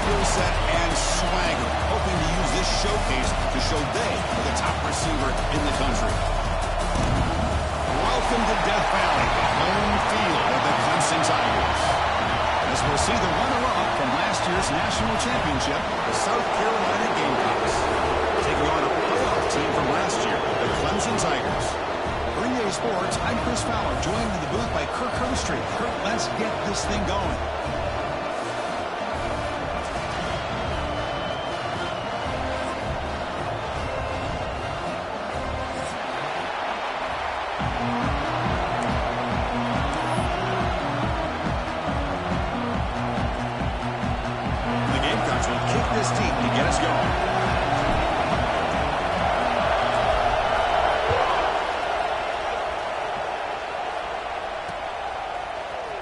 skill set and swagger, hoping to use this showcase to show they are the top receiver in the country. Welcome to Death Valley, home field of the Clemson Tigers. As we'll see the runner-up from last year's national championship, the South Carolina Gamecocks, taking on a playoff team from last year, the Clemson Tigers. For EA Sports, I'm Chris Fowler, joined in the booth by Kirk Herbstreit. Kirk, let's get this thing going.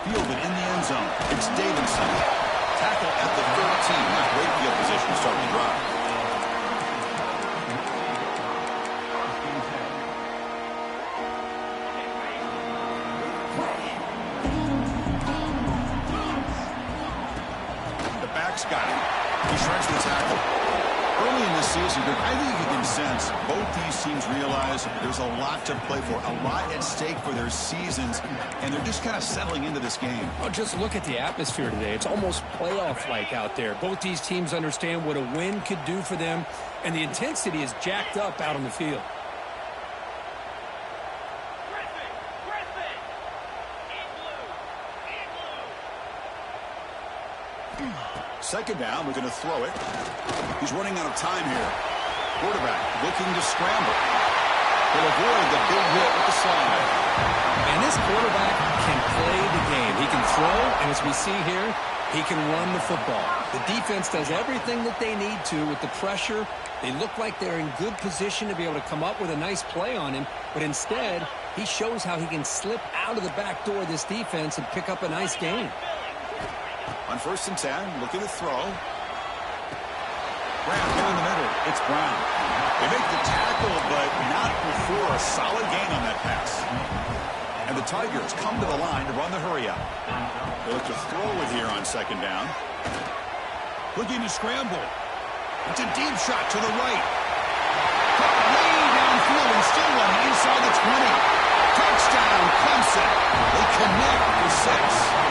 Fielded in the end zone. It's Davidson. Tackle at the 13. Not great field position to start the drive. The back's got him. He shreds the tackle. Early in the season, I think you can sense both these teams realize there's a lot to play for, a lot at stake for their seasons, and they're just kind of settling into this game. Oh, just look at the atmosphere today. It's almost playoff-like out there. Both these teams understand what a win could do for them, and the intensity is jacked up out on the field. Second down, we're going to throw it. He's running out of time here. Quarterback looking to scramble. He'll avoid the big hit with the slide. And this quarterback can play the game. He can throw, and as we see here, he can run the football. The defense does everything that they need to with the pressure. They look like they're in good position to be able to come up with a nice play on him, but instead, he shows how he can slip out of the back door of this defense and pick up a nice gain. On 1st and 10, looking to throw. Brown in the middle. It's Brown. They make the tackle, but not before a solid gain on that pass. And the Tigers come to the line to run the hurry up. They look to throw it here on 2nd down. Looking to scramble. It's a deep shot to the right. Caught way downfield and still one inside the 20. Touchdown, Clemson. They connect for 6.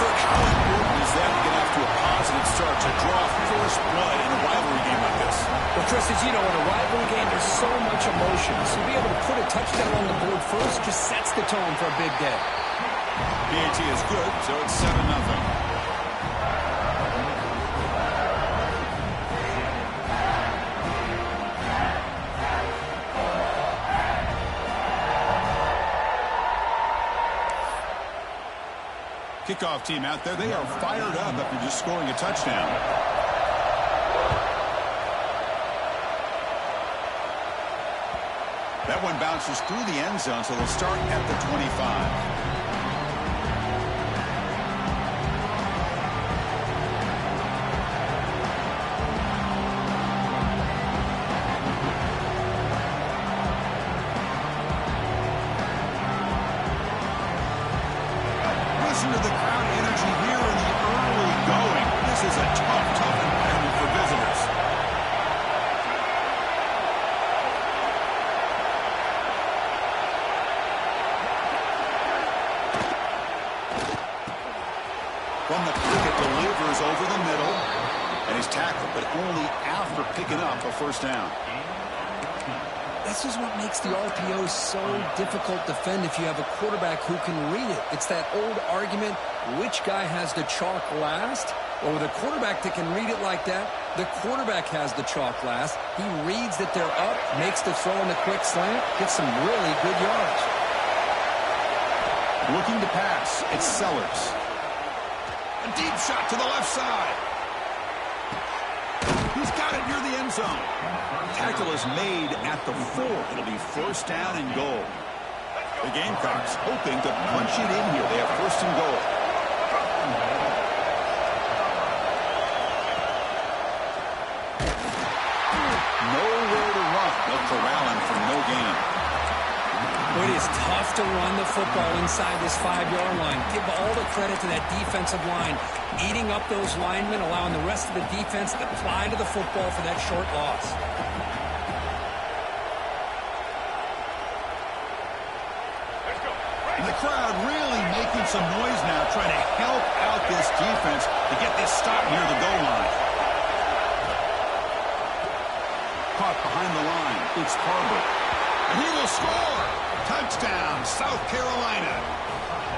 Kirk, how important is that to get off to a positive start to draw first blood in a rivalry game like this? Well, Chris, as you know, in a rivalry game, there's so much emotion. So to be able to put a touchdown on the board first just sets the tone for a big day. PAT is good, so it's 7-0. Kickoff team out there, they are fired up after just scoring a touchdown. That one bounces through the end zone, so they'll start at the 25. Listen to the crowd energy here in the early going. This is a tough environment for visitors. From the pocket, delivers over the middle, and he's tackled, but only after picking up a 1st down. This is what makes the RPO so difficult to defend if you have a quarterback who can read it. It's that old argument, which guy has the chalk last? Well, with a quarterback that can read it like that, the quarterback has the chalk last. He reads that they're up, makes the throw on the quick slant, gets some really good yards. Looking to pass, it's Sellers. A deep shot to the left side. He's got it near the end zone. Tackle is made at the 4. It'll be 1st down and goal. The Gamecocks hoping to punch it in here. They have 1st and goal. Nowhere to run. They'll corral him for no gain. It is tough to run the football inside this 5-yard line. Give all the credit to that defensive line, eating up those linemen, allowing the rest of the defense to fly to the football for that short loss. And the crowd really making some noise now, trying to help out this defense to get this stop near the goal line. Caught behind the line. It's Harbor. And he will score! Touchdown, South Carolina.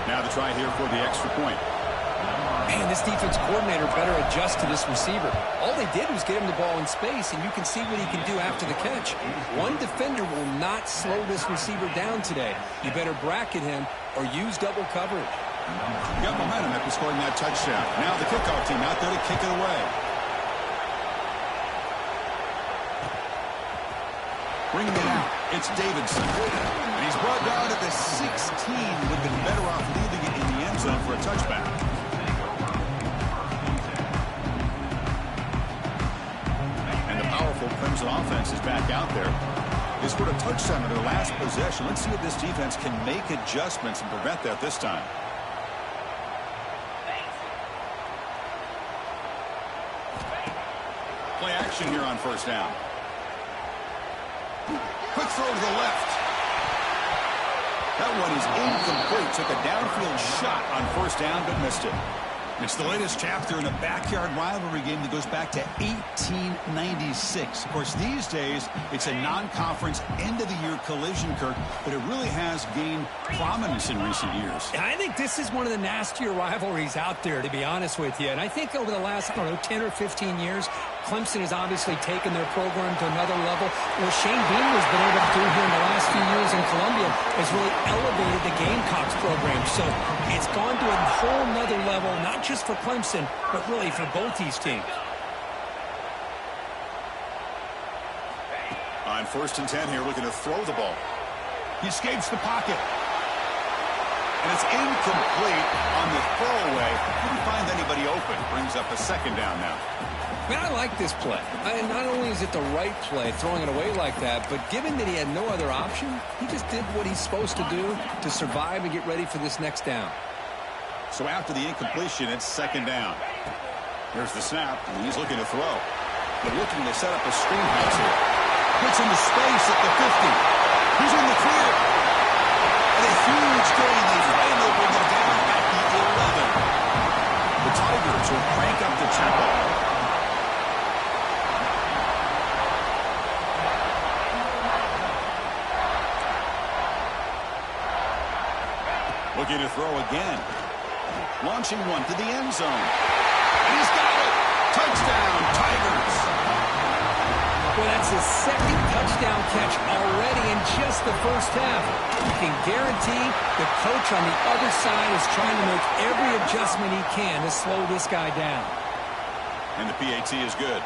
Now the try here for the extra point. Man, this defense coordinator better adjust to this receiver. All they did was get him the ball in space, and you can see what he can do after the catch. One defender will not slow this receiver down today. You better bracket him or use double coverage. Got momentum after scoring that touchdown. Now the kickoff team out there to kick it away. Bringing it out, it's Davidson. And he's brought down at the 16. Would have been better off leaving it in the end zone for a touchback. And the powerful Crimson offense is back out there. They scored a touchdown in their last possession. Let's see if this defense can make adjustments and prevent that this time. Play action here on first down. Quick throw to the left. That one is incomplete. Took a downfield shot on first down, but missed it. It's the latest chapter in a backyard rivalry game that goes back to 1896. Of course, these days, it's a non-conference end-of-the-year collision, Kirk, but it really has gained prominence in recent years. I think this is one of the nastier rivalries out there, to be honest with you. And I think over the last, 10 or 15 years, Clemson has obviously taken their program to another level. What Shane Beamer has been able to do here in the last few years in Columbia has really elevated the Gamecocks program. So it's gone to a whole nother level, not just for Clemson, but really for both these teams. On 1st and 10 here, looking to throw the ball. He escapes the pocket. And it's incomplete on the throwaway. Couldn't find anybody open. Brings up a second down now. Man, I like this play. And not only is it the right play, throwing it away like that, but given that he had no other option, he just did what he's supposed to do to survive and get ready for this next down. So after the incompletion, it's second down. Here's the snap, and he's looking to throw. They're looking to set up a screen pass here. Puts into space at the 50. He's in the clear. And a huge gain leads right, and they'll bring him down at the 11. The Tigers will crank up the tempo. Looking to throw again. Launching one to the end zone. And he's got it. Touchdown, Tigers. Well, that's his second touchdown catch already in just the first half. You can guarantee the coach on the other side is trying to make every adjustment he can to slow this guy down. And the PAT is good.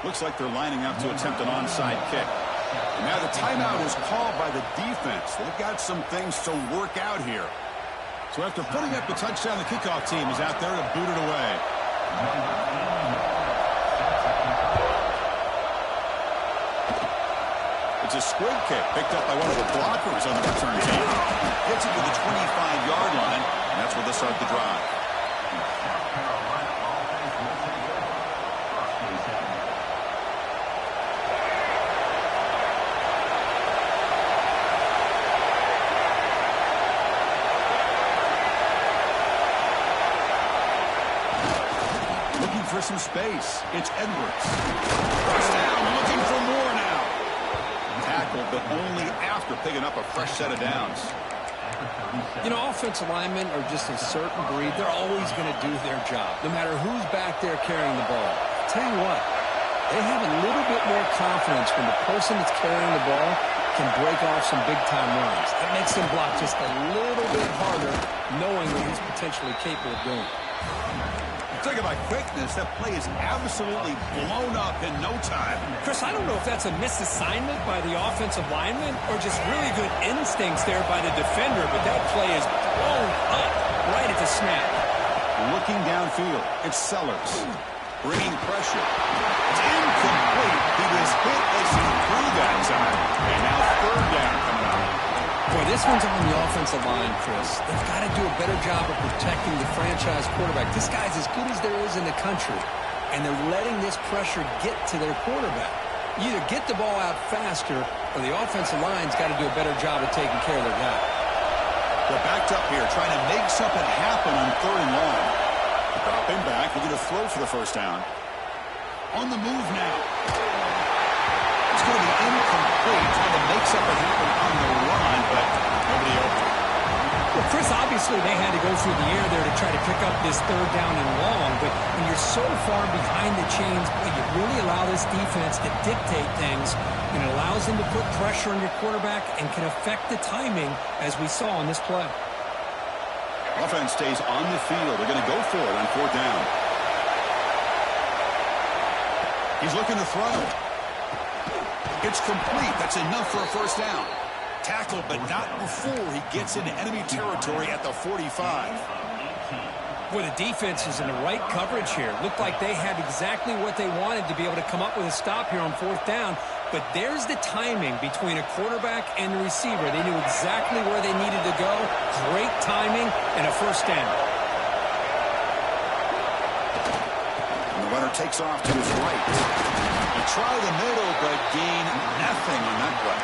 Looks like they're lining up to attempt an onside kick. And now the timeout is called by the defense. They've got some things to work out here. So after putting up a touchdown, the kickoff team is out there to boot it away. It's a squib kick picked up by one of the blockers on the return team. Gets it to the 25-yard line, and that's where they start the drive. For some space. It's Edwards. First down, looking for more now. Tackled, but only after picking up a fresh set of downs. You know, offensive linemen are just a certain breed. They're always going to do their job, no matter who's back there carrying the ball. Tell you what, they have a little bit more confidence when the person that's carrying the ball can break off some big-time runs. It makes them block just a little bit harder, knowing what he's potentially capable of doing. Talk about quickness. That play is absolutely blown up in no time. Chris, I don't know if that's a misassignment by the offensive lineman or just really good instincts there by the defender, but that play is blown up right at the snap. Looking downfield, it's Sellers. bringing pressure. It's incomplete. He was hit as he threw that time. And now third down coming up. Boy, this one's on the offensive line, Chris. They've got to do a better job of protecting the franchise quarterback. This guy's as good as there is in the country, and they're letting this pressure get to their quarterback. You either get the ball out faster, or the offensive line's got to do a better job of taking care of their guy. They're backed up here, trying to make something happen on third and long. Dropping back, looking to throw for the first down. On the move now. It's going to be incomplete, trying to make something happen on the run, but nobody open. Well, Chris, obviously they had to go through the air there to try to pick up this third down and long, but when you're so far behind the chains, boy, you really allow this defense to dictate things, and it allows them to put pressure on your quarterback and can affect the timing, as we saw on this play. Offense stays on the field. They're going to go for it on fourth down. He's looking to throw. It's complete. That's enough for a first down. Tackled, but not before he gets into enemy territory at the 45. Well, the defense is in the right coverage here. Looked like they had exactly what they wanted to be able to come up with a stop here on fourth down. But there's the timing between a quarterback and the receiver. They knew exactly where they needed to go. Great timing and a first down. And the runner takes off to his right. He tried the middle, but gained nothing on that play.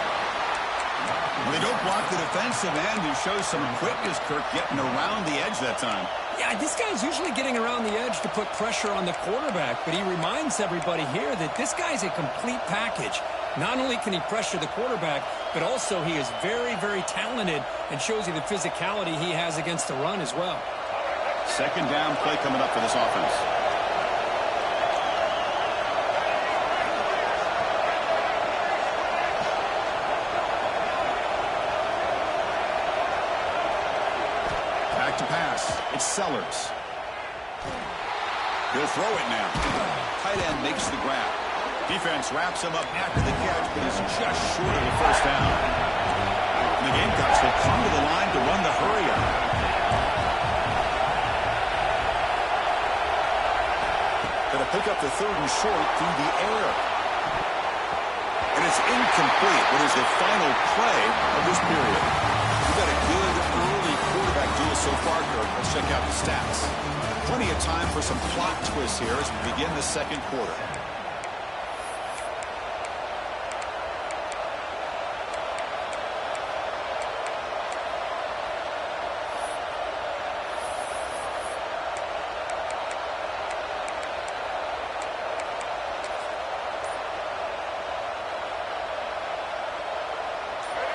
Well, they don't block the defensive end, who shows some quickness, Kirk, getting around the edge that time. Yeah, this guy's usually getting around the edge to put pressure on the quarterback, but he reminds everybody here that this guy's a complete package. Not only can he pressure the quarterback, but also he is very, very talented and shows you the physicality he has against the run as well. Second down play coming up for this offense. To pass. It's Sellers. He'll throw it now. Tight end makes the grab. Defense wraps him up after the catch, but is just short of the first down. And the Gamecocks will come to the line to run the hurry up. Going to pick up the third and short through the air. And it's incomplete. What is the final play of this period? We've got a good early quarterback duel so far, Kirk. Let's check out the stats. Plenty of time for some plot twists here as we begin the second quarter.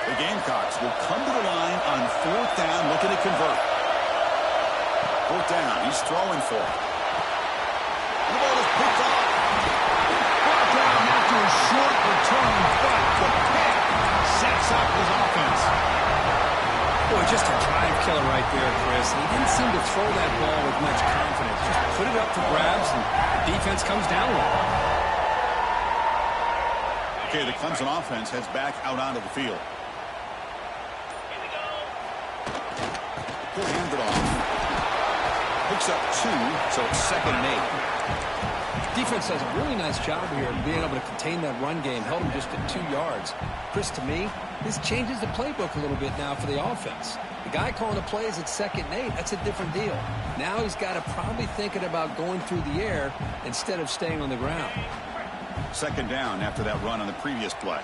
The Gamecocks will come to the line on fourth down, looking to convert. Fourth down, he's throwing for it. The ball is picked off. Brought down after a short return, but the pick sets up his offense. Boy, just a drive killer right there, Chris. He didn't seem to throw that ball with much confidence. Just put it up for grabs, and the defense comes down with it. Okay, the Clemson offense heads back out onto the field. He'll hand it off. Picks up 2, so it's 2nd and 8. Defense does a really nice job here of being able to contain that run game. Held him just at 2 yards. Chris, to me, this changes the playbook a little bit now for the offense. The guy calling the plays at 2nd and 8, that's a different deal. Now he's got to probably thinking about going through the air instead of staying on the ground. Second down after that run on the previous play.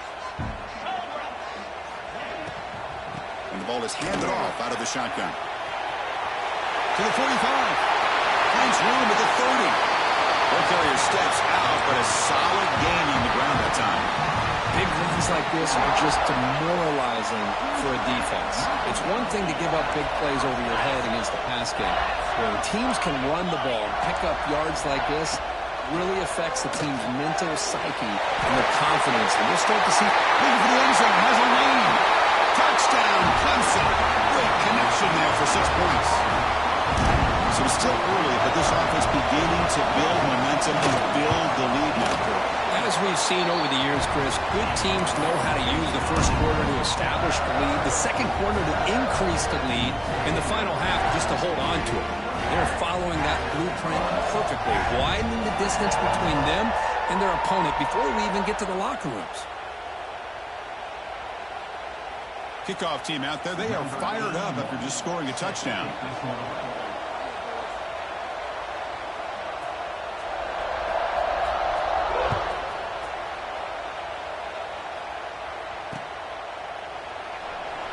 And the ball is handed off out of the shotgun. To the 45. Finds room at the 30. Ball carrier steps out, but a solid gain on the ground that time. Big runs like this are just demoralizing for a defense. It's one thing to give up big plays over your head against the pass game. Where teams can run the ball and pick up yards like this, really affects the team's mental psyche and their confidence. And we'll start to see. Looking for the end zone, has a lane. Touchdown, Clemson. Great connection there for 6 points. So it's still early, but this offense beginning to build momentum and build the lead now, Kirk. As we've seen over the years, Chris, good teams know how to use the first quarter to establish the lead, the second quarter to increase the lead, and the final half just to hold on to it. They're following that blueprint perfectly, widening the distance between them and their opponent before we even get to the locker rooms. Kickoff team out there, they are fired up after just scoring a touchdown.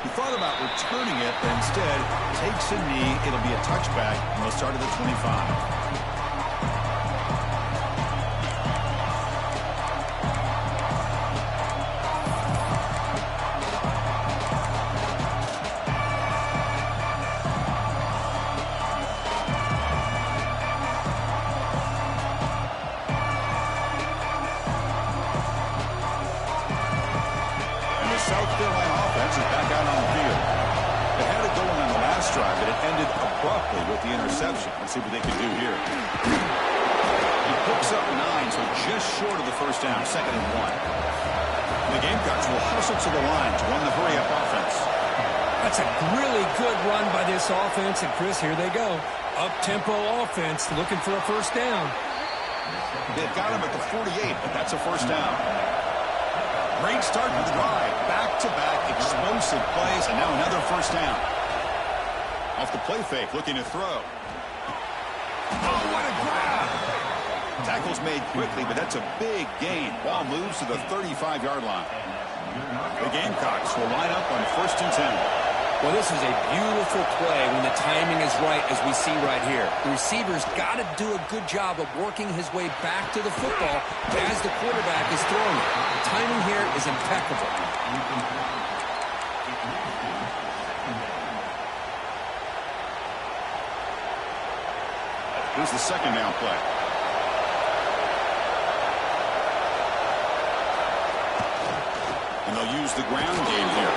He thought about returning it, but instead takes a knee. It'll be a touchback, and they'll start at the 25. South Carolina offense is back out on the field. They had it going on the last drive, but it ended abruptly with the interception. Let's see what they can do here. He picks up 9, so just short of the first down, 2nd and 1. The Gamecocks will hustle to the line to run the hurry-up offense. That's a really good run by this offense, and Chris, here they go. Up-tempo offense looking for a first down. They've got him at the 48, but that's a first down. Great start to the drive. Back-to-back explosive plays, and now another first down. Off the play fake, looking to throw. Oh, what a grab! Tackle's made quickly, but that's a big gain. Ball moves to the 35-yard line. The Gamecocks will line up on 1st and 10. Well, this is a beautiful play when the timing is right, as we see right here. The receiver's got to do a good job of working his way back to the football as the quarterback is throwing it. The timing here is impeccable. Here's the 2nd down play. And they'll use the ground game here.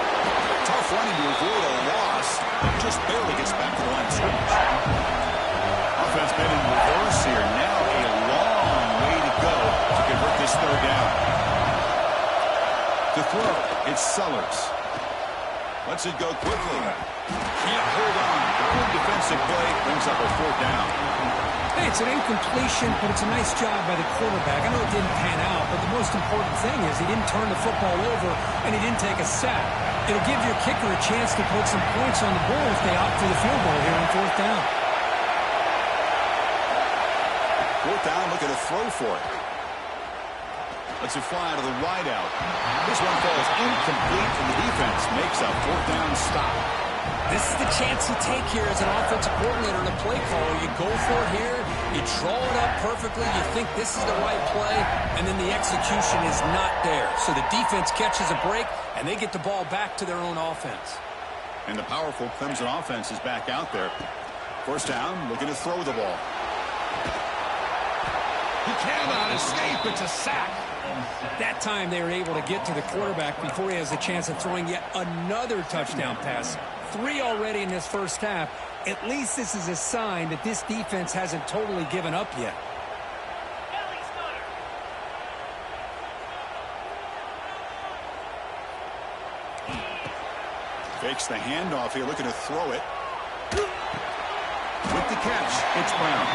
Tough running to avoid a loss. Just barely gets back to the line of scrimmage. Offense been in reverse here. Now a long way to go to convert this 3rd down. To throw, it's Sellers. Lets it go quickly. Can't hold on. Good defensive play brings up a 4th down. Hey, it's an incompletion, but it's a nice job by the quarterback. I know it didn't pan out, but the most important thing is he didn't turn the football over and he didn't take a sack. It'll give your kicker a chance to put some points on the board if they opt for the field goal here on 4th down. 4th down, looking to throw for it. Lets it fly to the wide out. This one falls incomplete, and the defense makes a 4th down stop. This is the chance you take here as an offensive coordinator and a play caller. You go for it here, you draw it up perfectly, you think this is the right play, and then the execution is not there. So the defense catches a break, and they get the ball back to their own offense. And the powerful Clemson offense is back out there. 1st down, looking to throw the ball. He cannot escape. It's a sack. That time they were able to get to the quarterback before he has a chance of throwing yet another touchdown pass. 3 already in this first half. At least this is a sign that this defense hasn't totally given up yet. Fakes the handoff here, looking to throw it. With the catch, it's Brown.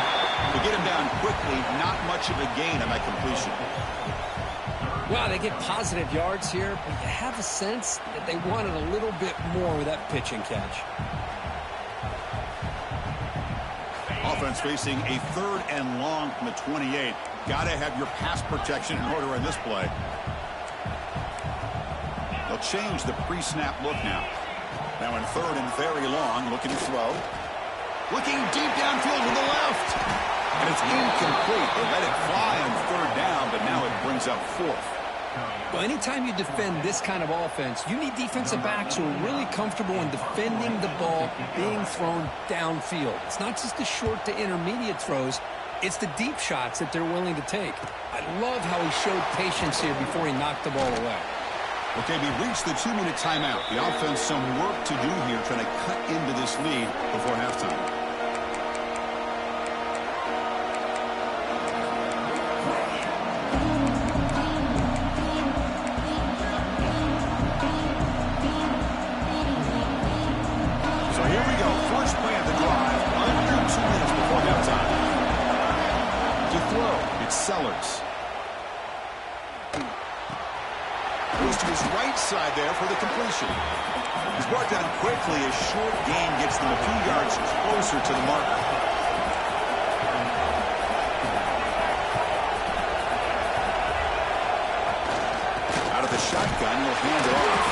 To get him down quickly, not much of a gain on that completion. Well, they get positive yards here, but you have a sense that they wanted a little bit more with that pitch and catch. Offense facing a 3rd and long from the 28. Got to have your pass protection in order in this play. They'll change the pre-snap look now. Now in 3rd and very long, looking to throw. Looking deep downfield to the left. And it's incomplete. They let it fly on 3rd down, but now it brings up 4th. Well, anytime you defend this kind of offense, you need defensive backs who are really comfortable in defending the ball being thrown downfield. It's not just the short to intermediate throws. It's the deep shots that they're willing to take. I love how he showed patience here before he knocked the ball away. Okay, we reached the 2-minute timeout. The offense some work to do here, trying to cut into this lead before halftime. So here we go. First play of the drive. Under 2 minutes Sellers. Goes to his right side there for the completion. He's brought down quickly. A short gain gets them a few yards closer to the marker. Out of the shotgun, he'll hand it off.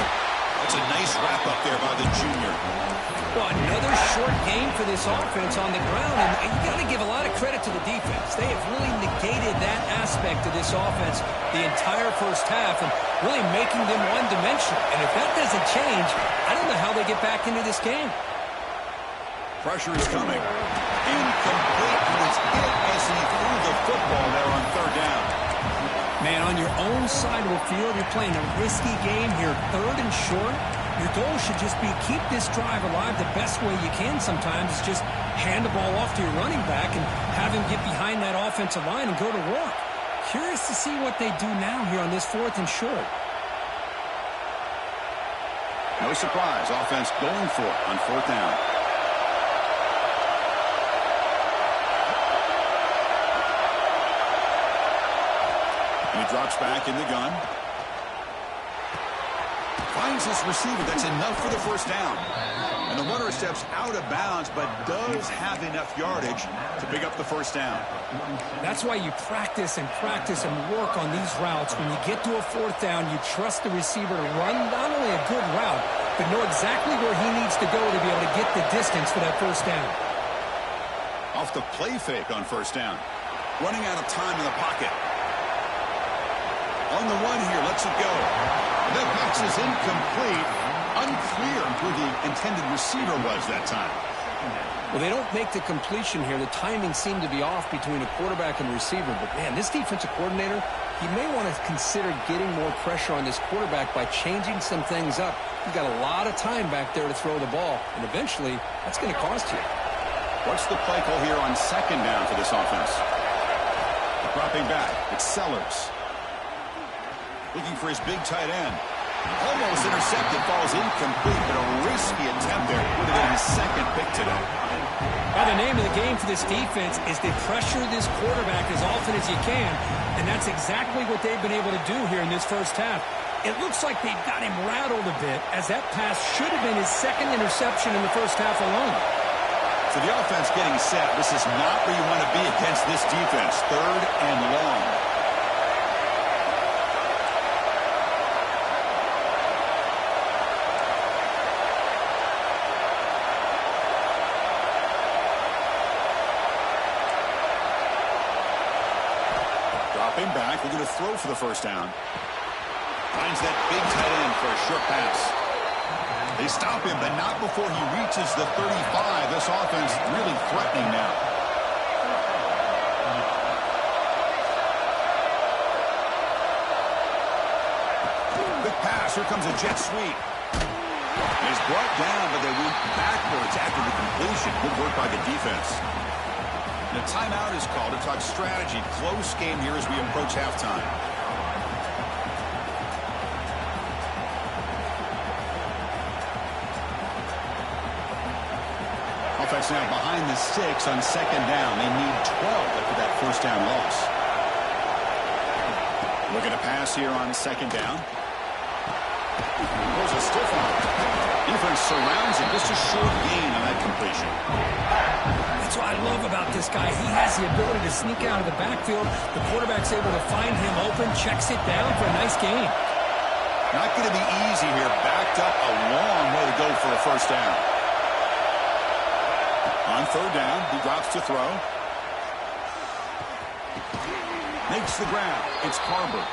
That's a nice wrap-up there by the junior. Well, another short game for this offense on the ground, and you got to give a lot of credit to the defense. They have really negated that aspect of this offense the entire first half and really making them one-dimensional. And if that doesn't change, I don't know how they get back into this game. Pressure is coming. Incomplete. He was hit as he threw the football there on third down. Man, on your own side of the field, you're playing a risky game here, third and short. Your goal should just be keep this drive alive the best way you can sometimes is just hand the ball off to your running back and have him get behind that offensive line and go to work. Curious to see what they do now here on this fourth and short. No surprise, offense going for it on fourth down. And he drops back in the gun. Finds his receiver. That's enough for the first down. And the runner steps out of bounds, but does have enough yardage to pick up the first down. That's why you practice and work on these routes. When you get to a fourth down, you trust the receiver to run not only a good route, but know exactly where he needs to go to be able to get the distance for that first down. Off the play fake on first down. Running out of time in the pocket. On the run here, lets it go. That pass is incomplete. Unclear who the intended receiver was that time. Well, they don't make the completion here. The timing seemed to be off between a quarterback and receiver. But, man, this defensive coordinator, he may want to consider getting more pressure on this quarterback by changing some things up. He's got a lot of time back there to throw the ball. And eventually, that's going to cost you. What's the play call here on second down for this offense? Dropping back, it's Sellers. Looking for his big tight end. Almost intercepted, falls incomplete, but a risky attempt there. Would have been his second pick today. Well, the name of the game for this defense is to pressure this quarterback as often as you can, and that's exactly what they've been able to do here in this first half. It looks like they've got him rattled a bit, as that pass should have been his second interception in the first half alone. So the offense getting set. This is not where you want to be against this defense. Third and long. Dropping back. We're going to throw for the first down. Finds that big tight end for a short pass. They stop him, but not before he reaches the 35. This offense really threatening now. Quick pass. Here comes a jet sweep. He's brought down, but they went backwards after the completion. Good work by the defense. And a timeout is called to talk strategy. Close game here as we approach halftime. Offense now behind the sticks on second down. They need 12 after that first down loss. Looking to pass here on second down. There's a stiff arm. Defense surrounds him. Just a short gain on that completion. That's what I love about this guy. He has the ability to sneak out of the backfield. The quarterback's able to find him open, checks it down for a nice gain. Not going to be easy here. Backed up a long way to go for a first down. On third down, he drops to throw. Makes the grab. It's Carver.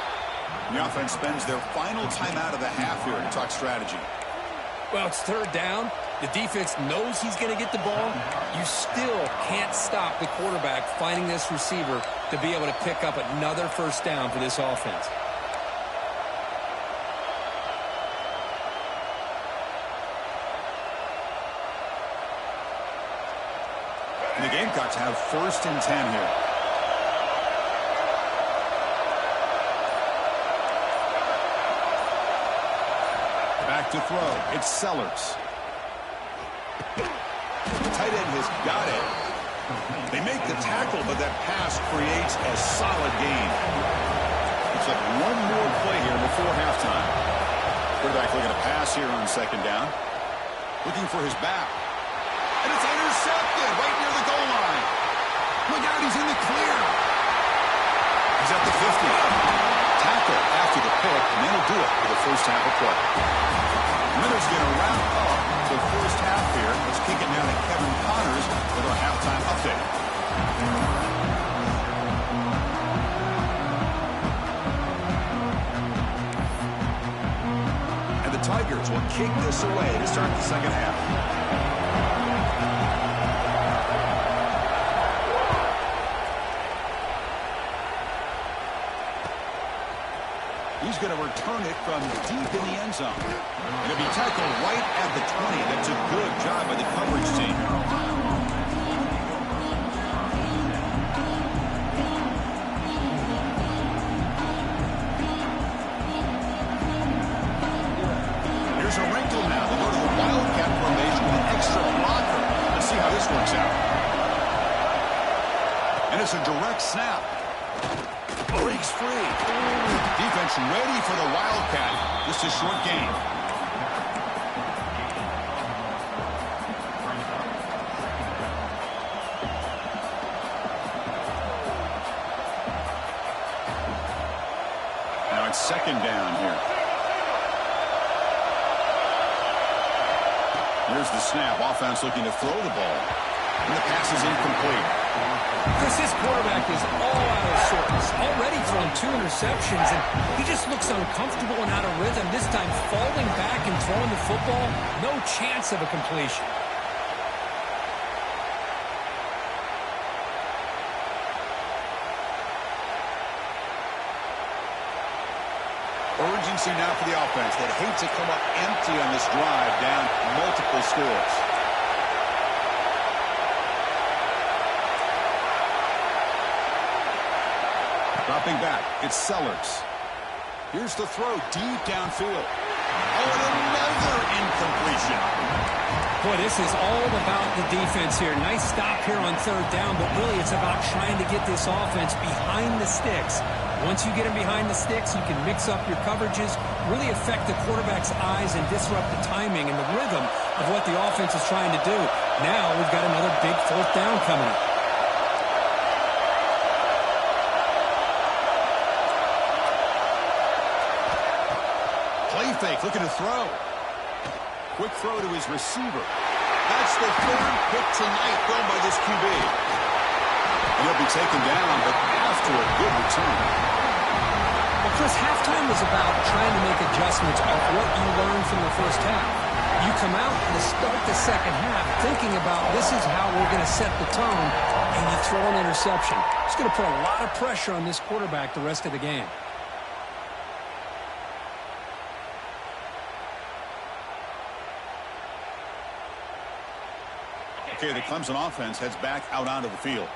The offense spends their final timeout of the half here to talk strategy. Well, it's third down. The defense knows he's going to get the ball. You still can't stop the quarterback finding this receiver to be able to pick up another first down for this offense. And the Gamecocks have first and 10 here. Back to throw. It's Sellers. The tight end has got it. They make the tackle, but that pass creates a solid gain. Looks like one more play here before halftime. Quarterback looking to pass here on second down. Looking for his back. And it's intercepted right near the goal line. Look out, he's in the clear. He's at the 50. Tackle after the pick, and that'll do it for the first half of play. Winners going to wrap up the first half here. Let's kick it now to Kevin Connors with our halftime update. And the Tigers will kick this away to start the second half. He's going to return it from deep in the end zone. It'll be tackled right at the 20. That's a good job by the coverage team. Here's a wrinkle now. They go to the Wildcat formation with an extra blocker. Let's see how this works out. And it's a direct snap. Breaks free. Defense ready for the Wildcat. Just a short gain. Now it's second down here. Here's the snap. Offense looking to throw the ball. And the pass is incomplete. Chris, this quarterback is all out of sorts. Already thrown 2 interceptions, and he just looks uncomfortable and out of rhythm. This time falling back and throwing the football, no chance of a completion. Urgency now for the offense. They'd hate to come up empty on this drive, down multiple scores. Dropping back, it's Sellers. Here's the throw deep downfield. Oh, and another incompletion. Boy, this is all about the defense here. Nice stop here on third down, but really it's about trying to get this offense behind the sticks. Once you get them behind the sticks, you can mix up your coverages, really affect the quarterback's eyes and disrupt the timing and the rhythm of what the offense is trying to do. Now we've got another big fourth down coming up. Fake, looking to throw. Quick throw to his receiver. That's the third pick tonight thrown by this QB. And he'll be taken down, but after a good return. Well, Chris, halftime is about trying to make adjustments off what you learned from the first half. You come out to start the second half thinking about this is how we're going to set the tone, and you throw an interception. It's going to put a lot of pressure on this quarterback the rest of the game. Okay, the Clemson offense heads back out onto the field.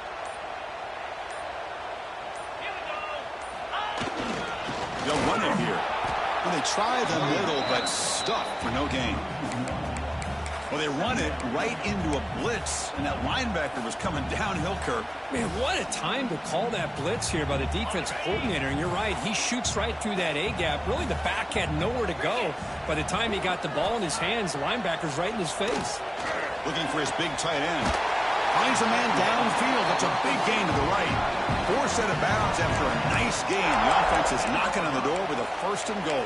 They'll run it here. Well, they try the middle, but stuffed for no gain. Well, they run it right into a blitz, and that linebacker was coming downhill, Kirk. Man, what a time to call that blitz here by the defensive coordinator. And you're right, he shoots right through that A-gap. Really, the back had nowhere to go. By the time he got the ball in his hands, the linebacker's right in his face. Looking for his big tight end. Finds a man downfield. That's a big gain to the right. 4 set of bounds after a nice game. The offense is knocking on the door with a 1st and goal.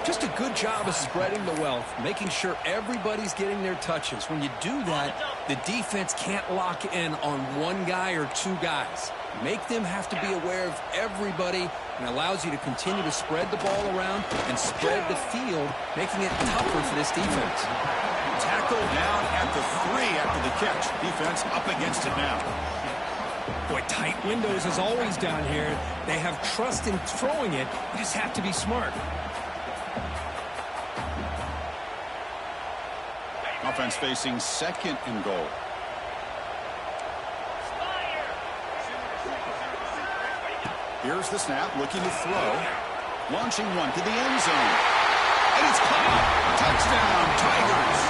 Just a good job of spreading the wealth, making sure everybody's getting their touches. When you do that, the defense can't lock in on one guy or 2 guys. Make them have to be aware of everybody, and allows you to continue to spread the ball around and spread the field, making it tougher for this defense. Tackle down at the 3 after the catch. Defense up against it now. Boy, tight windows as always down here. They have trust in throwing it. You just have to be smart. Offense facing 2nd and goal. Here's the snap, looking to throw. Launching one to the end zone. And it's caught. Touchdown, Tigers.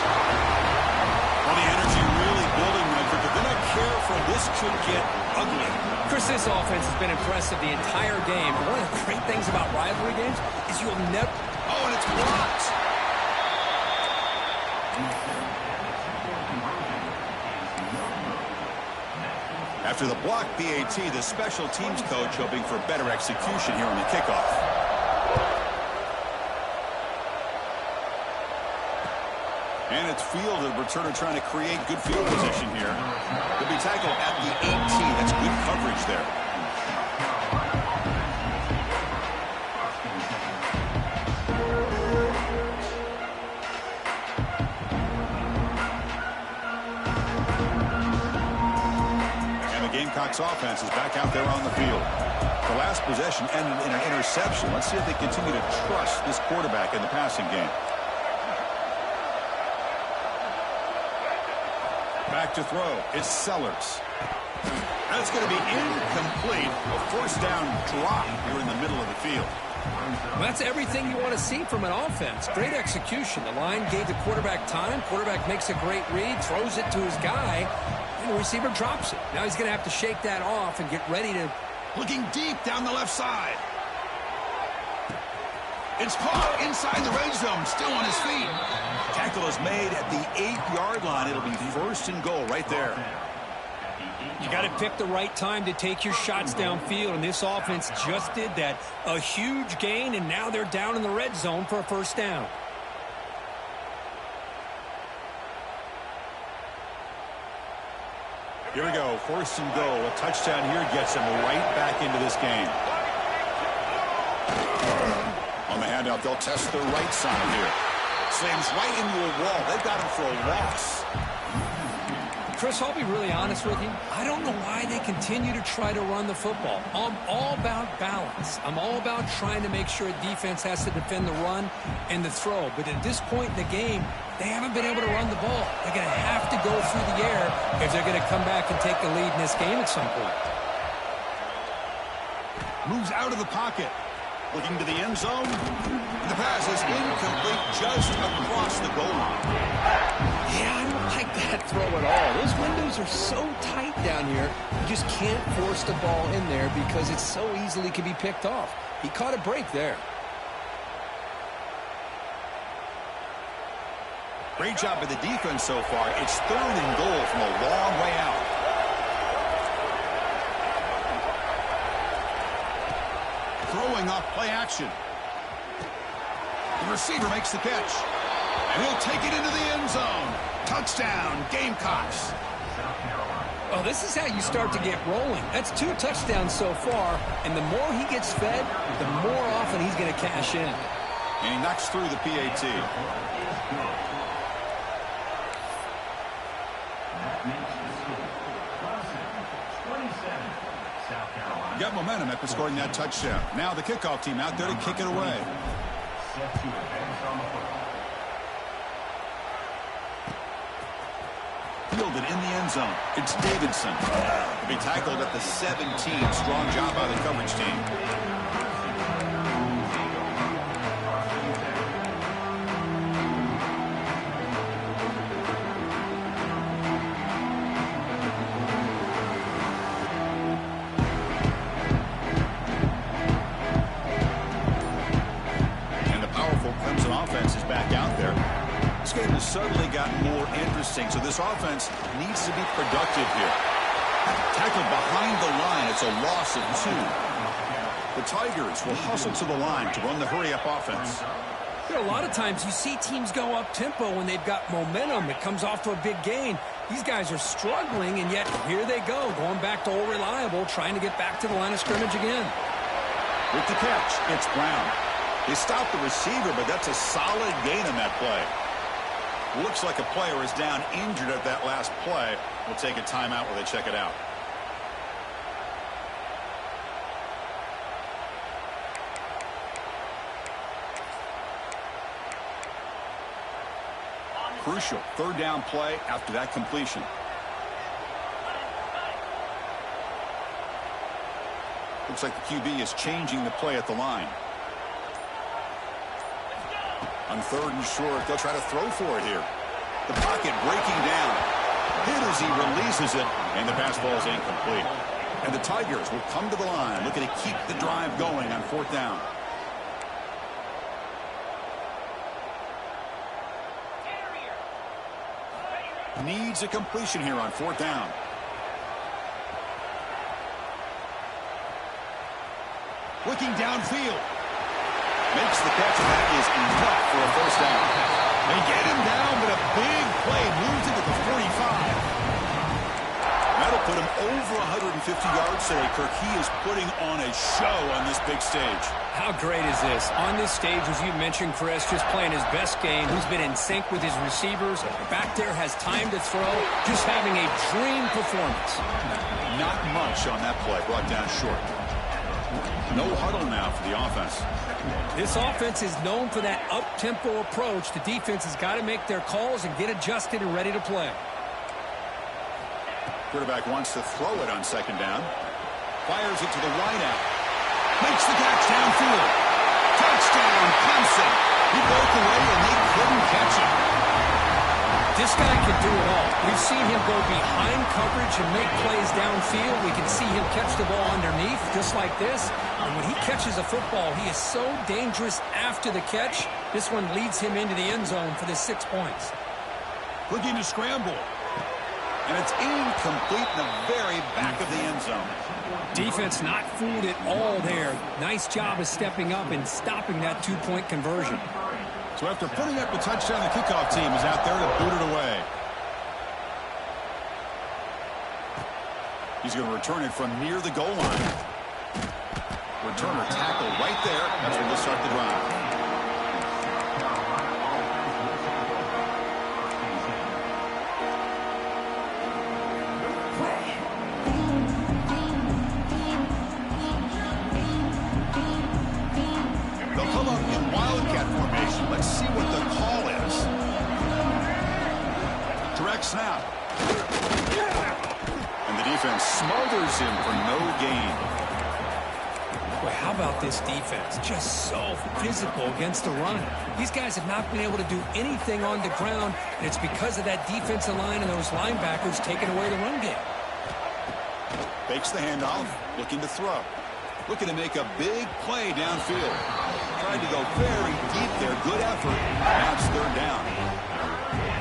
Well, the energy really building, Mike, but they're going to care for this could get ugly. Chris, this offense has been impressive the entire game. But one of the great things about rivalry games is you'll never... Oh, and it's blocked. After the block PAT, the special teams coach hoping for better execution here on the kickoff. And it's fielded. Returner trying to create good field position here. He'll be tackled at the 18. That's good coverage there. And the Gamecocks offense is back out there on the field. The last possession ended in an interception. Let's see if they continue to trust this quarterback in the passing game. Back to throw. It's Sellers. That's going to be incomplete. A first down drop here in the middle of the field. Well, that's everything you want to see from an offense. Great execution. The line gave the quarterback time. Quarterback makes a great read, throws it to his guy, and the receiver drops it. Now he's going to have to shake that off and get ready to... Looking deep down the left side. It's caught inside the red zone, still on his feet. Tackle is made at the 8-yard line. It'll be first and goal right there. You got to pick the right time to take your shots downfield, and this offense just did that. A huge gain, and now they're down in the red zone for a first down. Here we go, first and goal. A touchdown here gets him right back into this game. On the handout, they'll test the right side here. Slams right into a wall. They've got him for a loss. Chris, I'll be really honest with you. I don't know why they continue to try to run the football. I'm all about balance. I'm all about trying to make sure a defense has to defend the run and the throw. But at this point in the game, they haven't been able to run the ball. They're going to have to go through the air if they're going to come back and take the lead in this game at some point. Moves out of the pocket. Looking to the end zone. The pass is incomplete just across the goal line. Yeah, I don't like that throw at all. Those windows are so tight down here. You just can't force the ball in there because it so easily can be picked off. He caught a break there. Great job by the defense so far. It's third and goal from a long way out. Throwing off play action. The receiver makes the catch. And he'll take it into the end zone. Touchdown, Gamecocks. Well, this is how you start to get rolling. That's 2 touchdowns so far, and the more he gets fed, the more often he's going to cash in. And he knocks through the PAT. Got momentum after scoring that touchdown. Now the kickoff team out there to kick it away. Fielded in the end zone. It's Davidson. He'll be tackled at the 17. Strong job by the coverage team. Suddenly got more interesting, so this offense needs to be productive here. Tackled behind the line. It's a loss of 2. The Tigers will hustle to the line to run the hurry-up offense. You know, a lot of times you see teams go up-tempo when they've got momentum. It comes off to a big gain. These guys are struggling, and yet here they go, going back to old reliable, trying to get back to the line of scrimmage again. With the catch, it's Brown. They stopped the receiver, but that's a solid gain on that play. Looks like a player is down injured at that last play. We'll take a timeout while they check it out. Crucial third down play after that completion. Looks like the QB is changing the play at the line. On third and short, they'll try to throw for it here. The pocket breaking down. hit as he releases it, and the pass ball is incomplete. And the Tigers will come to the line, looking to keep the drive going on 4th down. Needs a completion here on 4th down. Looking downfield. Makes the catch, and that is enough for a 1st down. They get him down, but a big play moves into the 45. That'll put him over 150 yards today, Kirk. He is putting on a show on this big stage. How great is this? On this stage, as you mentioned, Chris, just playing his best game. He's been in sync with his receivers. Back there has time to throw. Just having a dream performance. Not much on that play. Brought down short. No huddle now for the offense. This offense is known for that up-tempo approach. The defense has got to make their calls and get adjusted and ready to play. Quarterback wants to throw it on 2nd down. Fires it to the wideout. Makes the catch downfield. Touchdown, Clemson. He broke away and they couldn't catch him. This guy can do it all. We've seen him go behind coverage and make plays downfield. We can see him catch the ball underneath, just like this. And when he catches a football, he is so dangerous after the catch. This one leads him into the end zone for the 6 points. Looking to scramble. And it's incomplete in the very back of the end zone. Defense not fooled at all there. Nice job of stepping up and stopping that 2-point conversion. So after putting up the touchdown, the kickoff team is out there to boot it away. He's going to return it from near the goal line. Returner tackle right there. That's where they'll start the drive. Snap. And the defense smothers him for no gain. Boy, how about this defense? Just so physical against the run. These guys have not been able to do anything on the ground, and it's because of that defensive line and those linebackers taking away the run game. Fakes the handoff, looking to throw. Looking to make a big play downfield. Tried to go very deep there. Good effort. Now it's 3rd down.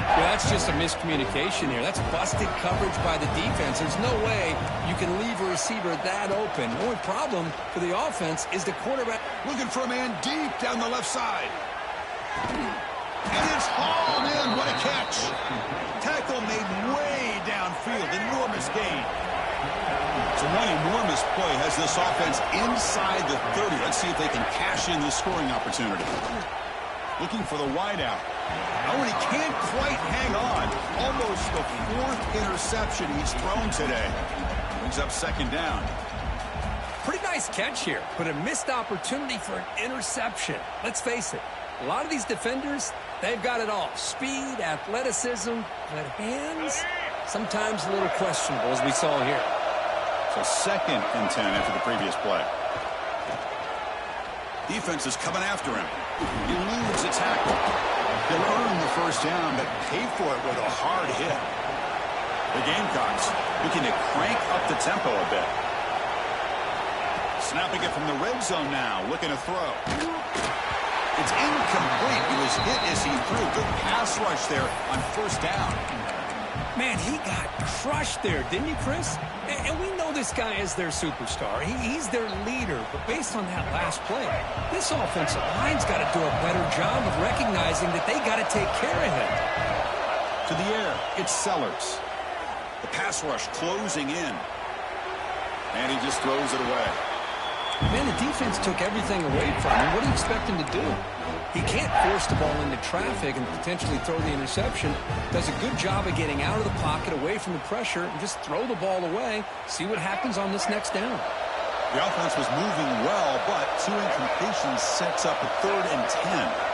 Well, that's just a miscommunication here. That's busted coverage by the defense. There's no way you can leave a receiver that open. The only problem for the offense is the quarterback. Looking for a man deep down the left side. And it's hauled in. What a catch. Tackle made way downfield. Enormous gain. So one enormous play has this offense inside the 30. Let's see if they can cash in this scoring opportunity. Looking for the wideout. Oh, and he can't quite hang on. Almost the 4th interception he's thrown today. Brings up 2nd down. Pretty nice catch here, but a missed opportunity for an interception. Let's face it, a lot of these defenders, they've got it all. Speed, athleticism, but hands, sometimes a little questionable, as we saw here. So 2nd and 10 after the previous play. Defense is coming after him. He eludes a tackle. He'll earn the 1st down, but pay for it with a hard hit. The Gamecocks looking to crank up the tempo a bit. Snapping it from the red zone now, looking to throw. It's incomplete. He was hit as he threw. Good pass rush there on 1st down. Man, he got crushed there, didn't he, Chris? And we know this guy is their superstar. He's their leader. But based on that last play, this offensive line's got to do a better job of recognizing that they got to take care of him. To the air, it's Sellers. The pass rush closing in. And he just throws it away. Man, the defense took everything away from him. What do you expect him to do? He can't force the ball into traffic and potentially throw the interception. Does a good job of getting out of the pocket, away from the pressure, and just throw the ball away. See what happens on this next down. The offense was moving well, but 2 incompletions sets up a 3rd and 10.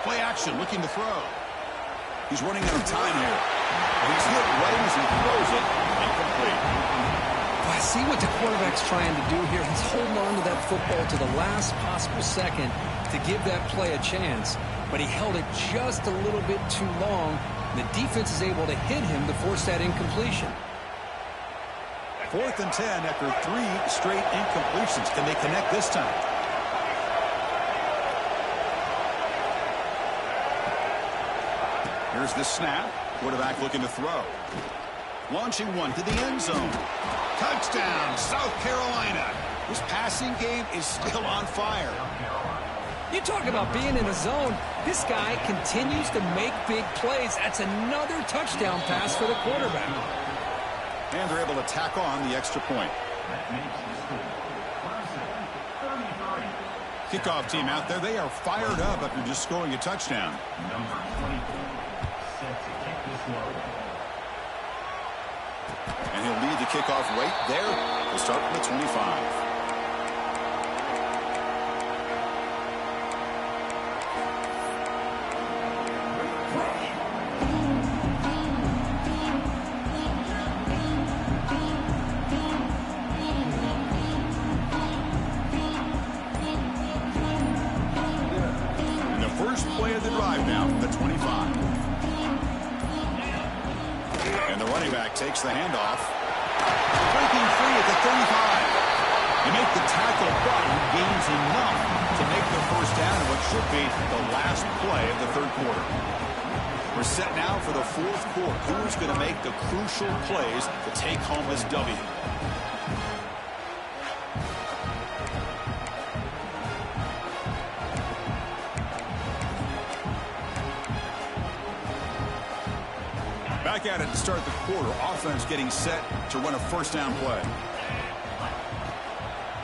Play action, looking to throw. He's running out of time here. He's hit right as he throws it. Incomplete. Well, see what the quarterback's trying to do here. He's holding on to that football to the last possible second to give that play a chance, but he held it just a little bit too long. The defense is able to hit him to force that incompletion. 4th and 10 after 3 straight incompletions. Can they connect this time? Here's the snap. Quarterback looking to throw. Launching one to the end zone. Touchdown, South Carolina. This passing game is still on fire. You talk about being in a zone. This guy continues to make big plays. That's another touchdown pass for the quarterback. And they're able to tack on the extra point. Kickoff team out there. They are fired up after just scoring a touchdown. And he'll lead the kickoff right there. We'll start from the 25. Play of the drive now from the 25. And the running back takes the handoff. Breaking free at the 35. He makes the tackle, but he gains enough to make the first down in what should be the last play of the third quarter. We're set now for the fourth quarter. Who's going to make the crucial plays to take home this W? Back at it to start the quarter. Offense getting set to run a first down play.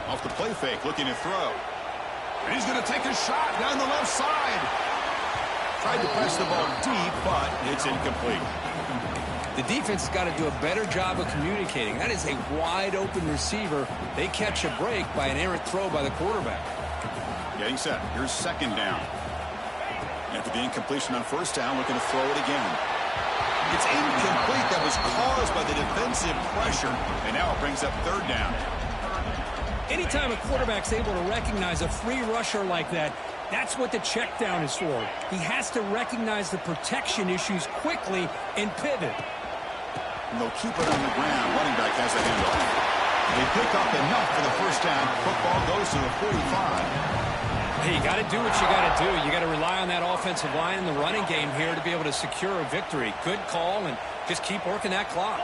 Off the play fake, looking to throw. And he's going to take a shot down the left side. Tried to press the ball deep, but it's incomplete. The defense has got to do a better job of communicating. That is a wide open receiver. They catch a break by an errant throw by the quarterback. Getting set. Here's second down. After the incompletion on first down, looking to throw it again. It's incomplete. That was caused by the defensive pressure. And now it brings up third down. Anytime a quarterback's able to recognize a free rusher like that, that's what the check down is for. He has to recognize the protection issues quickly and pivot. And they'll keep it on the ground. Running back has the handoff. They pick up enough for the first down. Football goes to the 45. Hey, you got to do what you got to do. You got to rely on that offensive line in the running game here to be able to secure a victory. Good call, and just keep working that clock.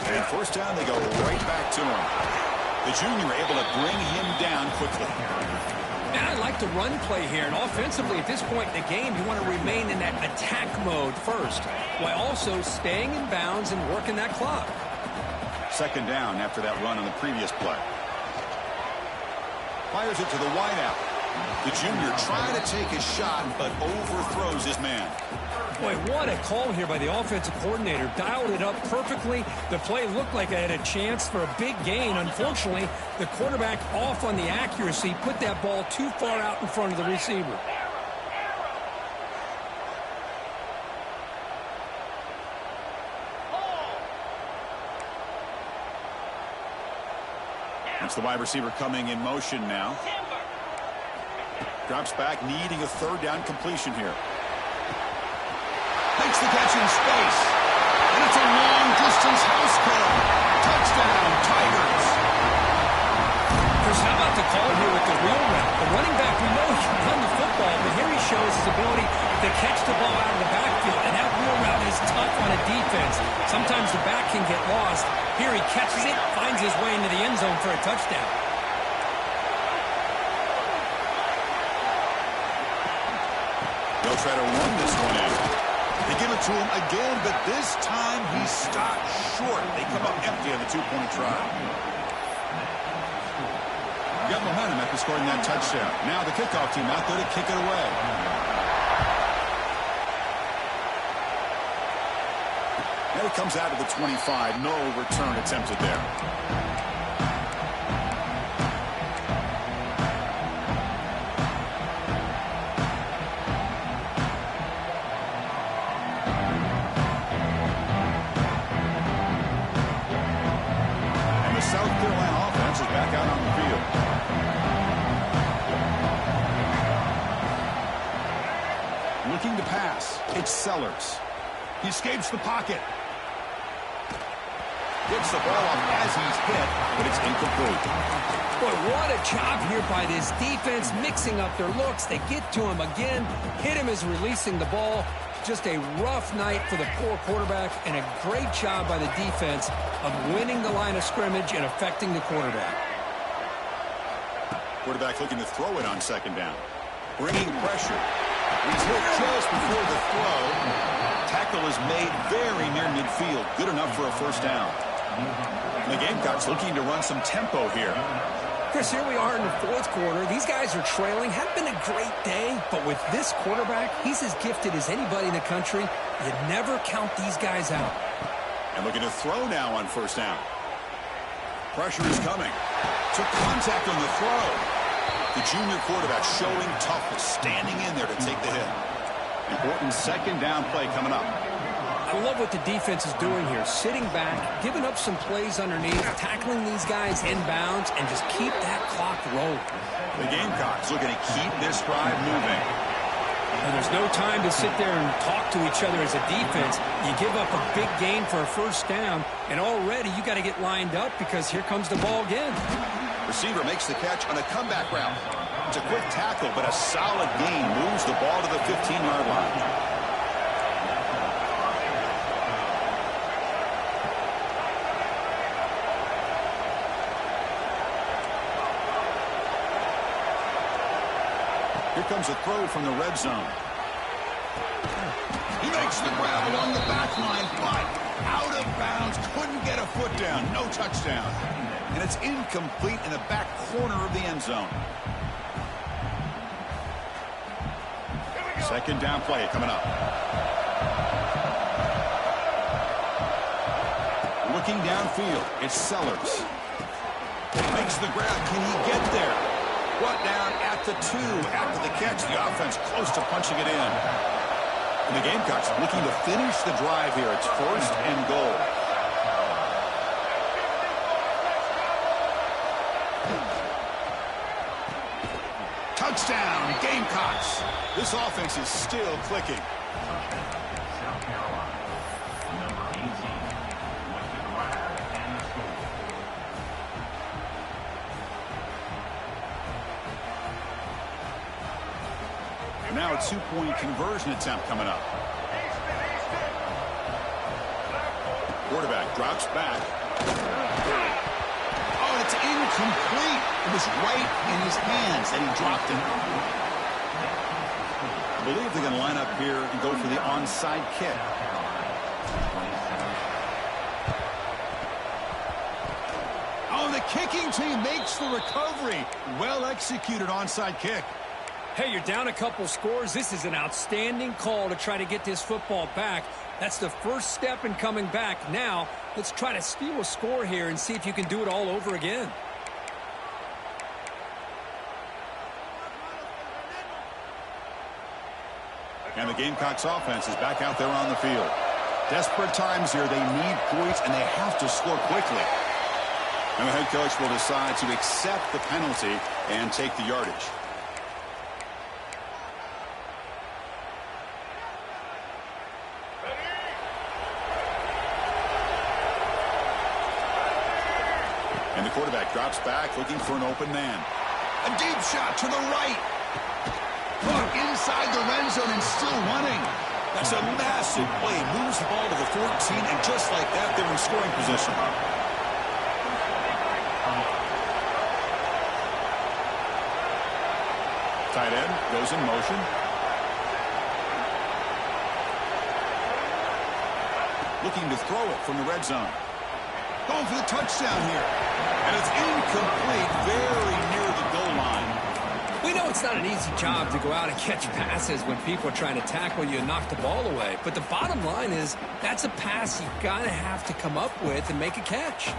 And first down, they go right back to him. The junior able to bring him down quickly. And I like the run play here. And offensively, at this point in the game, you want to remain in that attack mode first, while also staying in bounds and working that clock. Second down after that run on the previous play. Fires it to the wideout. The junior trying to take a shot, but overthrows his man. Boy, what a call here by the offensive coordinator. Dialed it up perfectly. The play looked like it had a chance for a big gain. Unfortunately, the quarterback off on the accuracy, put that ball too far out in front of the receiver. That's the wide receiver coming in motion now. Drops back, needing a third down completion here. Makes the catch in space. And it's a long-distance house call. Touchdown, Tigers. Chris, how about the call here with the wheel route? The running back, we know he can run the football, but here he shows his ability to catch the ball out of the backfield. And that wheel route is tough on a defense. Sometimes the back can get lost. Here he catches it, finds his way into the end zone for a touchdown. They'll try to run this one in. They give it to him again, but this time he stopped short. They come up empty on the two-point try. Got momentum after scoring that touchdown. Now the kickoff team out there to kick it away. And it comes out of the 25. No return attempted there. South Carolina offense is back out on the field. Looking to pass. It's Sellers. He escapes the pocket. Gets the ball off as he's hit, but it's incomplete. Boy, what a job here by this defense, mixing up their looks. They get to him again. Hit him as releasing the ball. Just a rough night for the poor quarterback, and a great job by the defense of winning the line of scrimmage and affecting the quarterback. Quarterback looking to throw it on second down. Bringing pressure. He's hit just before the throw. Tackle is made very near midfield. Good enough for a first down. And the Gamecocks looking to run some tempo here. Chris, here we are in the fourth quarter. These guys are trailing. Had been a great day, but with this quarterback, he's as gifted as anybody in the country. You never count these guys out. And looking to throw now on first down. Pressure is coming. Took contact on the throw. The junior quarterback showing toughness, standing in there to take the hit. Important second down play coming up. I love what the defense is doing here. Sitting back, giving up some plays underneath, tackling these guys inbounds, and just keep that clock rolling. The Gamecocks looking to keep this drive moving. And there's no time to sit there and talk to each other as a defense. You give up a big gain for a first down, and already you got to get lined up because here comes the ball again. Receiver makes the catch on a comeback route. It's a quick tackle, but a solid gain moves the ball to the 15-yard line. Here comes a throw from the red zone. He makes the grab along the back line, but out of bounds. Couldn't get a foot down. No touchdown. And it's incomplete in the back corner of the end zone. Second down play coming up. Looking downfield, it's Sellers. Makes the grab. Can he get there? Brought down at the 2 after the catch. The offense close to punching it in. And the Gamecocks looking to finish the drive here. It's first and goal. Touchdown, Gamecocks. This offense is still clicking. Now a two-point conversion attempt coming up. Quarterback drops back. Oh, it's incomplete. It was right in his hands, and he dropped it. I believe they're going to line up here and go for the onside kick. Oh, the kicking team makes the recovery. Well executed onside kick. Hey, you're down a couple scores. This is an outstanding call to try to get this football back. That's the first step in coming back. Now, let's try to steal a score here and see if you can do it all over again. And the Gamecocks offense is back out there on the field. Desperate times here. They need points, and they have to score quickly. And the head coach will decide to accept the penalty and take the yardage. And the quarterback drops back, looking for an open man. A deep shot to the right. Caught inside the red zone and still running. That's a massive play. Moves the ball to the 14, and just like that, they're in scoring position. Tight end goes in motion. Looking to throw it from the red zone. Going for the touchdown here. And it's incomplete, very near the goal line. We know it's not an easy job to go out and catch passes when people are trying to tackle you and knock the ball away. But the bottom line is that's a pass you've got to have to come up with and make a catch.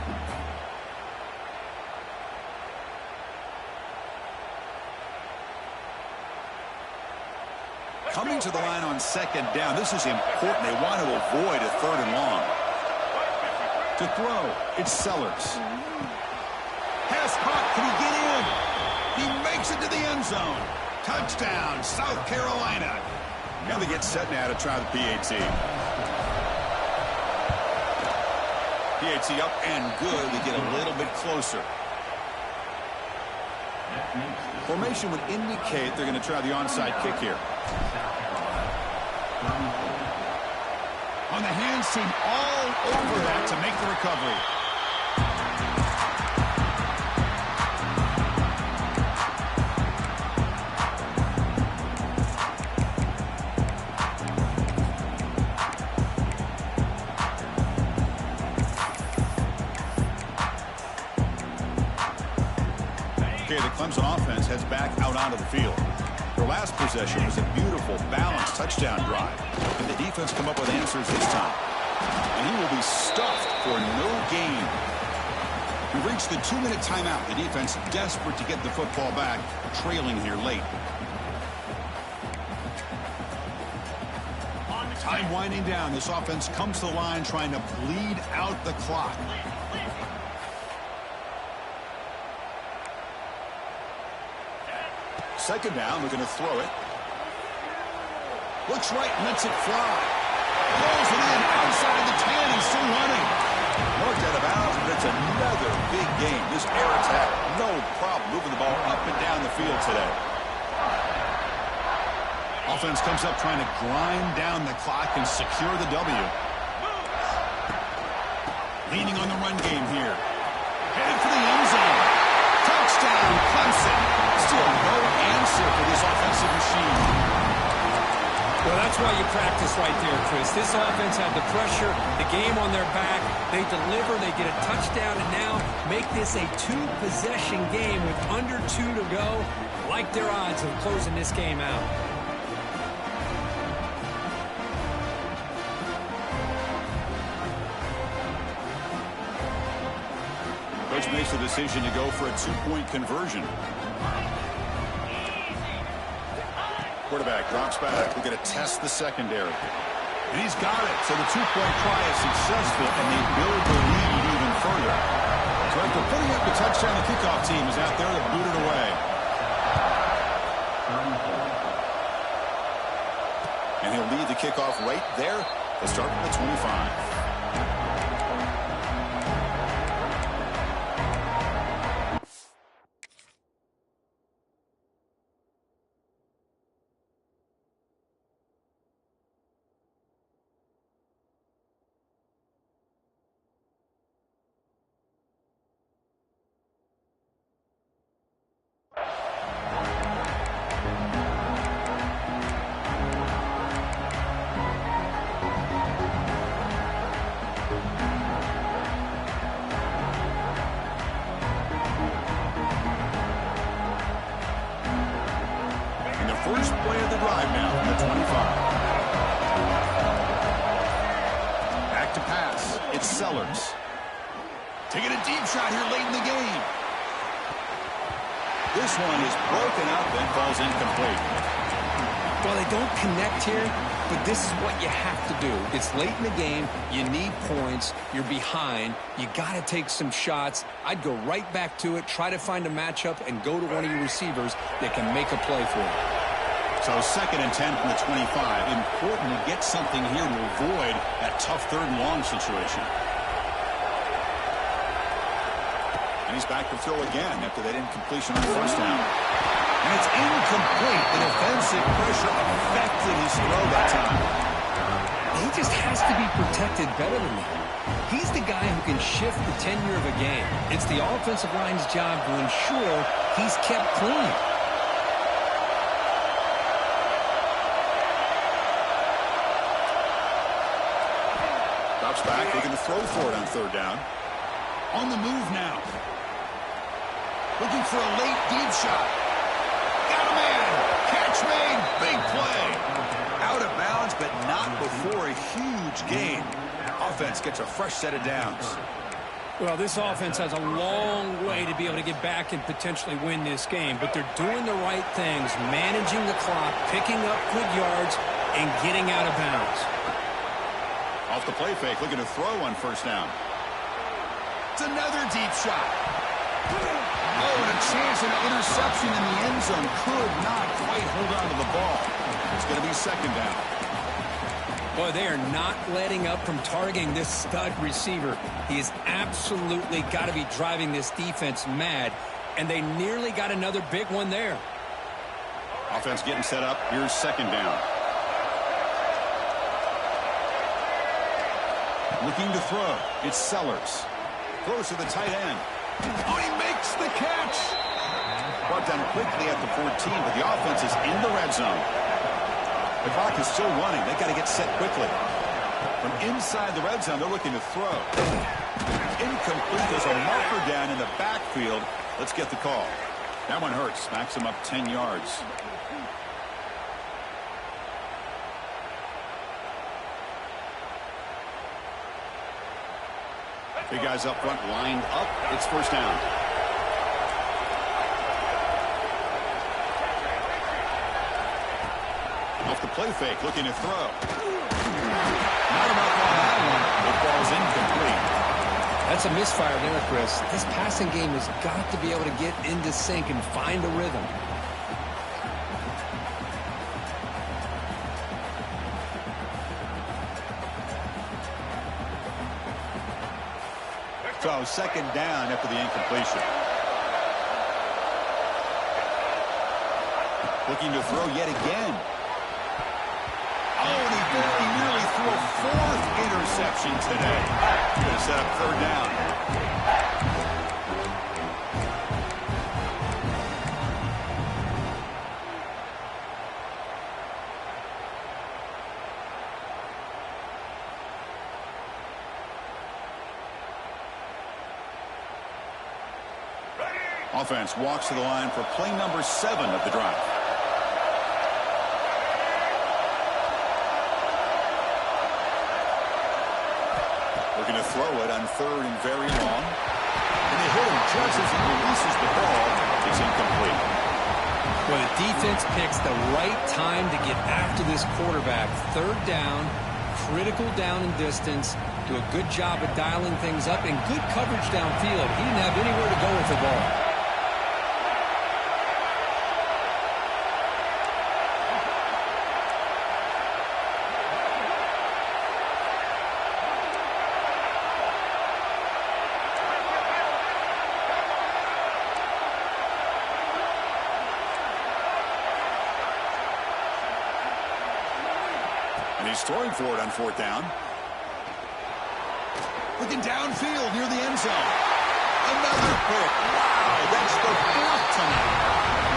Coming to the line on second down. This is important. They want to avoid a third and long. To throw, it's Sellers. Pass caught. Can he get in? He makes it to the end zone. Touchdown, South Carolina. And they get set now to try the PAT. PAT up and good. They get a little bit closer. Formation would indicate they're going to try the onside kick here. On the hands team all over that to make the recovery. Okay, the Clemson offense heads back out onto the field. Their last possession was a beautiful, balanced touchdown drive. And the defense come up with answers this time. And he will be stuffed for no gain. We've reached the 2-minute timeout. The defense desperate to get the football back, trailing here late. Time winding down. This offense comes to the line trying to bleed out the clock. Second down, they're going to throw it. Looks right, lets it fly. Rolls it in outside the 10 and still running. Marked out of bounds, but it's another big game. This air attack, no problem moving the ball up and down the field today. Offense comes up trying to grind down the clock and secure the W. Leaning on the run game here. Headed for the end zone. Touchdown, Clemson. Still no answer for this offensive machine. Well, that's why you practice right there, Chris. This offense had the pressure, the game on their back. They deliver, they get a touchdown, and now make this a 2-possession game with under 2 to go. Like their odds of closing this game out. Coach makes the decision to go for a 2-point conversion. Quarterback drops back. We're going to test the secondary. And he's got it. So the 2-point try is successful, and they build the lead even further. So after putting up the touchdown, the kickoff team is out there to boot it away. And he'll lead the kickoff right there to start from the 25. First play of the drive now from the 25. Back to pass. It's Sellers. Taking a deep shot here late in the game. This one is broken up and falls incomplete. Well, they don't connect here, but this is what you have to do. It's late in the game. You need points. You're behind. You got to take some shots. I'd go right back to it, try to find a matchup, and go to one of your receivers that can make a play for you. So 2nd and 10 from the 25. Important to get something here to avoid that tough 3rd and long situation. And he's back to throw again after that incompletion on the first down. And it's incomplete. The defensive pressure affected his throw that time. He just has to be protected better than that. He's the guy who can shift the tenure of a game. It's the offensive line's job to ensure he's kept clean. Back, looking to throw for it on 3rd down. On the move now. Looking for a late deep shot. Got a man. Catch made. Big play. Out of bounds, but not before a huge gain. Offense gets a fresh set of downs. Well, this offense has a long way to be able to get back and potentially win this game, but they're doing the right things, managing the clock, picking up good yards, and getting out of bounds. Off the play fake, looking to throw on 1st down. It's another deep shot. Oh, and a chance at an interception in the end zone. Could not quite hold on to the ball. It's going to be second down. Boy, they are not letting up from targeting this stud receiver. He has absolutely got to be driving this defense mad, and they nearly got another big one there. Offense getting set up. Here's second down. Looking to throw. It's Sellers. Throws to the tight end. Oh, he makes the catch. Brought down quickly at the 14, but the offense is in the red zone. The clock is still running. They got to get set quickly. From inside the red zone, they're looking to throw. Incomplete. There's a marker down in the backfield. Let's get the call. That one hurts. Smacks him up 10 yards. Big guys up front lined up. It's first down. Off the play fake, looking to throw. Not enough on that one. The ball's incomplete. That's a misfire there, Chris. This passing game has got to be able to get into sync and find a rhythm. So second down after the incompletion. Looking to throw yet again. Oh, and he nearly threw a fourth interception today. Going to set up third down. Offense walks to the line for play number 7 of the drive. Looking to throw it on third and very long. And they hit him just as he releases the ball. It's incomplete. Well, the defense picks the right time to get after this quarterback. Third down, critical down and distance. Do a good job of dialing things up and good coverage downfield. He didn't have anywhere to go with the ball. He's throwing for it on fourth down. Looking downfield near the end zone. Another pick. Wow, that's the fourth tonight.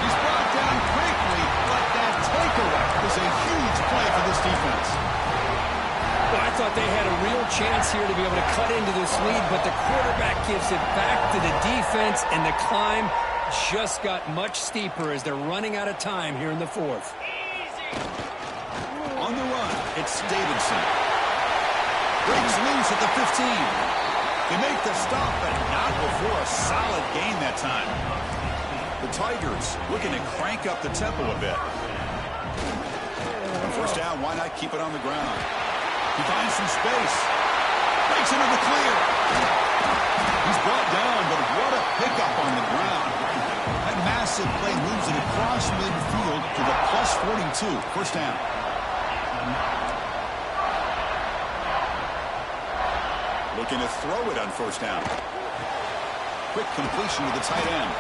He's brought down quickly, but that takeaway is a huge play for this defense. Well, I thought they had a real chance here to be able to cut into this lead, but the quarterback gives it back to the defense, and the climb just got much steeper as they're running out of time here in the fourth. On the run, it's Davidson. Breaks loose at the 15. They make the stop, but not before a solid gain that time. The Tigers looking to crank up the tempo a bit. First down, why not keep it on the ground? He finds some space. Breaks into the clear. He's brought down, but what a pickup on the ground. That massive play moves it across midfield to the +42. First down. Looking to throw it on first down. Quick completion to the tight end.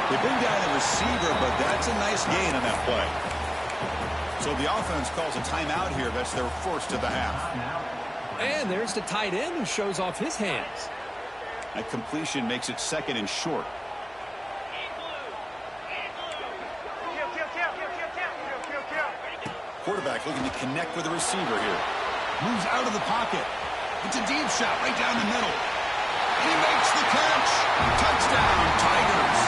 They bring down the receiver, but that's a nice gain on that play. So the offense calls a timeout here. That's their first of the half. And there's the tight end who shows off his hands. That completion makes it second and short. Quarterback looking to connect with the receiver here. Moves out of the pocket. It's a deep shot right down the middle. And he makes the catch. Touchdown, Tigers.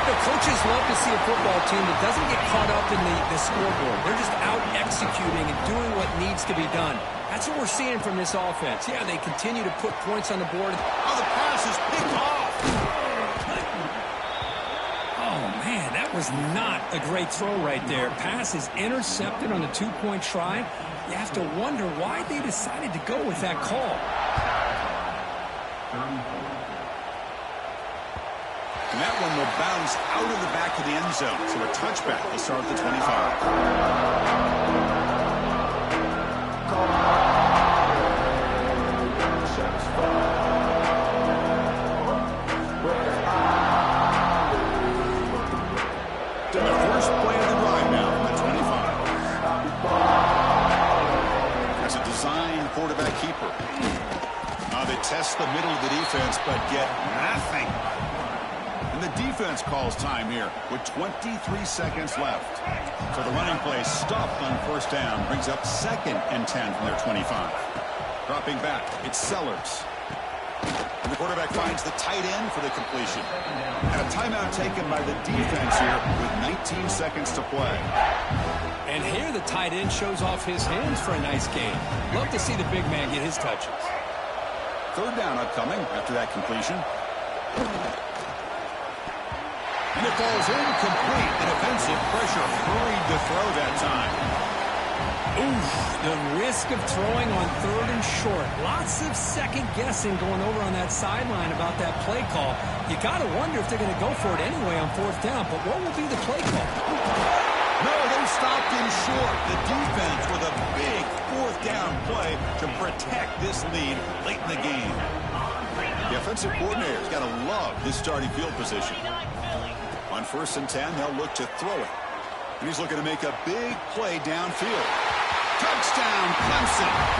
The coaches love to see a football team that doesn't get caught up in the scoreboard. They're just out executing and doing what needs to be done. That's what we're seeing from this offense. Yeah, they continue to put points on the board. Oh, the pass is picked off. Oh, man, that was not a great throw right there. Pass is intercepted on the two-point try. You have to wonder why they decided to go with that call. And that one will bounce out of the back of the end zone. So a touchback will start at the 25. The first play of the drive now from the 25. That's a design quarterback keeper. They test the middle of the defense, but get nothing. And the defense calls time here with 23 seconds left. So the running play stopped on first down, brings up 2nd and 10 from their 25. Dropping back, it's Sellers. And the quarterback finds the tight end for the completion. And a timeout taken by the defense here with 19 seconds to play. And here the tight end shows off his hands for a nice game. Love to see the big man get his touches. 3rd down upcoming after that completion. And it falls incomplete. The defensive pressure hurried to throw that time. Oof, the risk of throwing on 3rd and short. Lots of second guessing going over on that sideline about that play call. You got to wonder if they're going to go for it anyway on 4th down. But what will be the play call? No, they stopped in short. The defense with a big 4th down play to protect this lead late in the game. The offensive coordinator's got to love this starting field position. On 1st and 10, they'll look to throw it. And he's looking to make a big play downfield. Touchdown, Clemson.